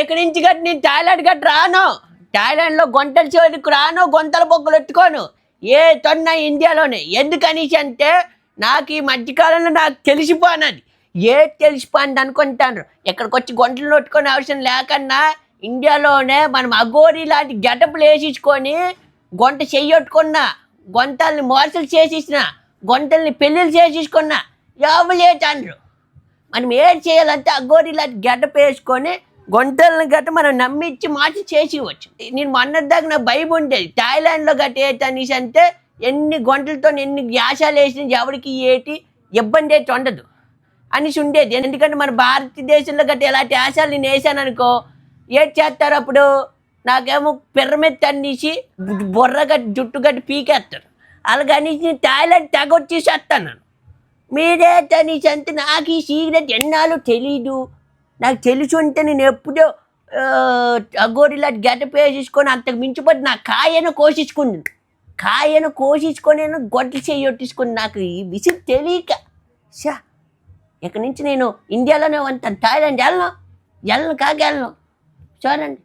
ఇక్కడి నుంచి గట్టి నేను థాయిలాండ్ గట్టి రాను. థాయిలాండ్లో గొంతల చెవులకు రాను, గొంతల బొక్కలు ఎత్తుకోను. ఏ తొన్న ఇండియాలోనే. ఎందుకనేసి అంటే నాకు ఈ మధ్యకాలంలో నాకు తెలిసిపోనది. తెలిసిపోయింది అనుకుంటాను. ఇక్కడికి వచ్చి గొంటలు నొట్టుకొని అవసరం లేకన్నా ఇండియాలోనే మనం అఘోరి లాంటి గెటప్లు వేసించుకొని గొంట చెయ్యొట్టుకున్నా, గొంతల్ని మోసలు చేసేసిన, గొంతల్ని పెళ్ళిళ్ళు చేసేసుకున్నా ఎవలేటండ్రు. మనం ఏం చేయాలంటే అఘోరి లాంటి గెటప్ వేసుకొని గొంటలను గట్ట మనం నమ్మించి మార్చి చేసేవచ్చు. నేను మొన్నటిదాకా నా భయం ఉండేది థాయిలాండ్లో గట్ట ఏంటనేసి అంటే ఎన్ని గొంటలతో ఎన్ని వ్యాసాలు వేసిన ఎవరికి ఏటి ఇబ్బంది అయితే ఉండదు అనేసి ఉండేది. ఎందుకంటే మన భారతదేశంలో గట్ట ఎలాంటి వ్యాసాలు నేను వేసాను అనుకో ఏటి చేస్తారు, అప్పుడు నాకేమో పిర్రమెత్తి అనేసి బుర్ర గట్టి జుట్టు గట్టి పీకేస్తారు. అలాగనేసి నేను థాయిలాండ్ తెగొచ్చేసేస్తాను. మీరేటనేసి అంటే నాకు ఈ సీక్రెట్ ఎన్నాళ్ళు తెలీదు. నాకు తెలిసి ఉంటే నేను ఎప్పుడో అఘోరిలా గెటప్ వేసేసుకొని అంతకు మించిపోతే నా కాయను కోసించుకొని గొడ్లు చేయొట్టించుకొని నాకు ఈ విషయం తెలియక ఇక్కడి నుంచి నేను ఇండియాలోనే ఉంటాను. థాయిలాండ్ వెళ్ళను. చూడండి.